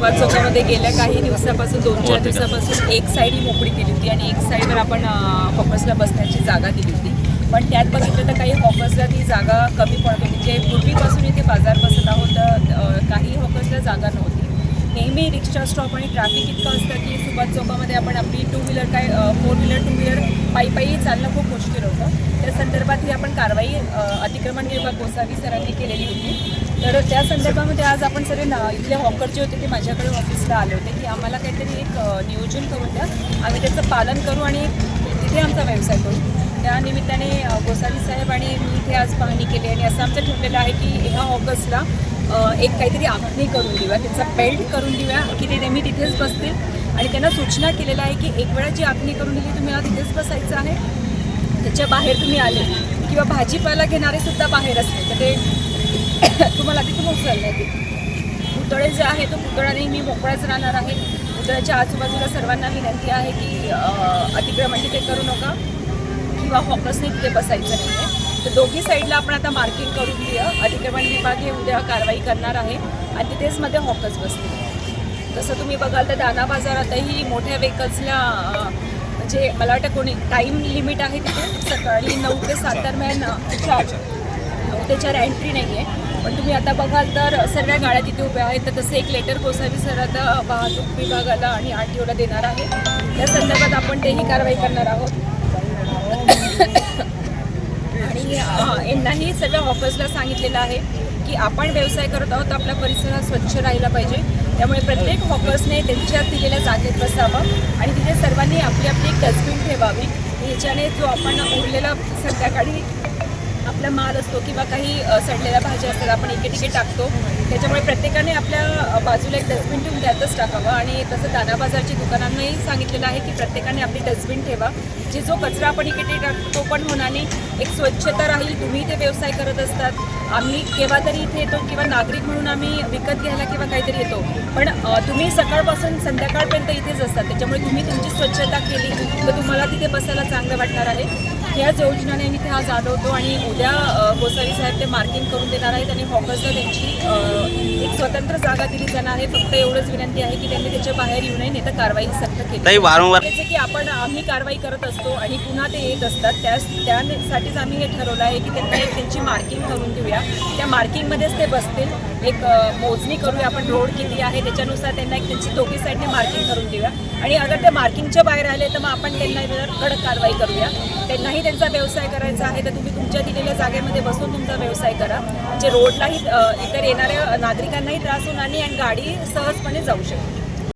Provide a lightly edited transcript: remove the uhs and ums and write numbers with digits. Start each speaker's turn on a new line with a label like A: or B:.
A: सुभाष चौकामध्ये गेल्या काही दिवसापासून 2-4 दिवसापासून एक साईड ही मोकळी केली होती आणि एक साईडवर आपण हॉकर्सला बसण्याची जागा दिली होती. पण त्यात बघितलं तर काही हॉकर्सला ती जागा कमी पडत होती. म्हणजे पूर्वीपासून इथे बाजार बसत आहोत, काही हॉकर्सला जागा नव्हती. नेहमी रिक्षा स्टॉप आणि ट्रॅफिक इतकं असतं की सुभाष चौकामध्ये आपण आपली 2 व्हीलर काय 4 व्हीलर 2 व्हीलर पायी चालणं खूप मुश्किल होतं. त्या संदर्भात ही आपण कारवाई अतिक्रमण विभाग गोसावी सरांनी केलेली होती. तर त्या संदर्भामध्ये आज आपण सर्व इथले हॉकर जे होते ते माझ्याकडे ऑफिसला आले होते की आम्हाला काहीतरी एक नियोजन करून द्या, आम्ही त्याचं पालन करू आणि तिथे आमचा व्यवसाय करू. त्या निमित्ताने गोसावी साहेब आणि मी इथे आज पाहणी केली आणि असं आमचं ठरलेलं आहे की ह्या ऑगस्टला एक काहीतरी आखणी करून देऊया, त्याचा बेल्ट करून देऊया की ते नेहमी तिथेच बसतील. आणि त्यांना सूचना केलेलं आहे की एक वेळा जी आखणी करून दिली तुम्ही आज तिथेच बसायचं आहे. त्याच्या बाहेर तुम्ही आले किंवा भाजीपाला घेणारे सुद्धा बाहेर असले तर ते तुम्हाला तिथून उचलले ते पुतळे जे आहे तो पुतळा नेहमी मोकळाच राहणार आहे. पुतळ्याच्या आजूबाजूला सर्वांना विनंती आहे की अतिक्रमण तिथे करू नका किंवा हॉकर्सने तिथे बसायचं नाही आहे. तर दोघी साईडला आपण आता मार्किंग करून देऊया. अतिक्रमण विभाग हे उद्या कारवाई करणार आहे आणि तिथेच मध्ये हॉकर्स बसतील. तसं तुम्ही बघाल तर दाना बाजारातही मोठ्या व्हेकल्सला म्हणजे मला वाटतं कोणी टाईम लिमिट आहे तिथे सकाळी 9 ते 7 दरम्यान 9 ते 4 एंट्री नाही आहे. पण तुम्ही आता बघाल तर सर्व गाड्या तिथे उभ्या आहेत. तर तसं एक लेटर गोसावी सर आता वाहतूक विभागाला आणि RTOला देणार आहे. त्या संदर्भात आपण तेही कारवाई करणार आहोत. आणि यांनाही सर्व हॉकर्सला सांगितलेलं आहे की आपण व्यवसाय करत आहोत, आपला परिसर हा स्वच्छ राहिला पाहिजे. त्यामुळे प्रत्येक हॉकर्सने त्यांच्या दिलेल्या जागेत बसावं आणि तिथे सर्वांनी आपली आपली एक डस्टबिन ठेवावी. ह्याच्याने जो आपण उरलेला संध्याकाळी आपला माल असतो किंवा काही सडलेल्या भाज्या असतात आपण एके टाकतो, त्याच्यामुळे प्रत्येकाने आपल्या बाजूला एक डस्टबिन ठेवून त्यातच टाकावं. आणि तसं दाना बाजारच्या दुकानांनाही सांगितलेलं आहे की प्रत्येकाने आपली डस्टबिन ठेवा. जे जो कचरा आपण इकडे टाकतो तो पण होणार नाही, एक स्वच्छता राहील. तुम्ही इथे व्यवसाय करत असतात, आम्ही केव्हा तरी इथे येतो किंवा नागरिक म्हणून आम्ही विकत घ्यायला किंवा काहीतरी येतो, पण तुम्ही सकाळपासून संध्याकाळपर्यंत इथेच असतात. त्याच्यामुळे तुम्ही तुमची स्वच्छता केली तर तुम्हाला तिथे बसायला चांगलं वाटणार आहे. ह्याच योजनाने आम्ही इथे आज आढळतो आणि उद्या गोसावी साहेब ते मार्किंग करून देणार आहेत आणि हॉकर्सला त्यांची एक स्वतंत्र जागा दिली जाणार आहे. फक्त एवढंच विनंती आहे की त्यांनी त्याच्या बाहेर येऊ नये, नाही तर कारवाई सक्त केली.
B: वारंवार
A: की आम्ही कारवाई करत असतो आणि पुन्हा ते येत असतात, त्यासाठीच आम्ही हे ठरवलं आहे की त्यांना एक त्यांची मार्किंग करून देऊया. त्या मार्किंगमध्येच ते बसतील. एक मोजणी करूया आपण रोड किती आहे त्याच्यानुसार त्यांना एक त्यांची दोघी साईडने मार्किंग करून देऊया. आणि अगर ते मार्किंगच्या बाहेर आले तर मग आपण त्यांना कडक कारवाई करूया. त्यांनाही त्यांचा व्यवसाय करायचा आहे तर तुम्ही तुमच्या दिलेल्या जागेमध्ये बसून तुमचा व्यवसाय करा. म्हणजे रोडलाही इतर येणाऱ्या नागरिकांनाही त्रास होणार नाही आणि गाडी सहजपणे जाऊ शकते.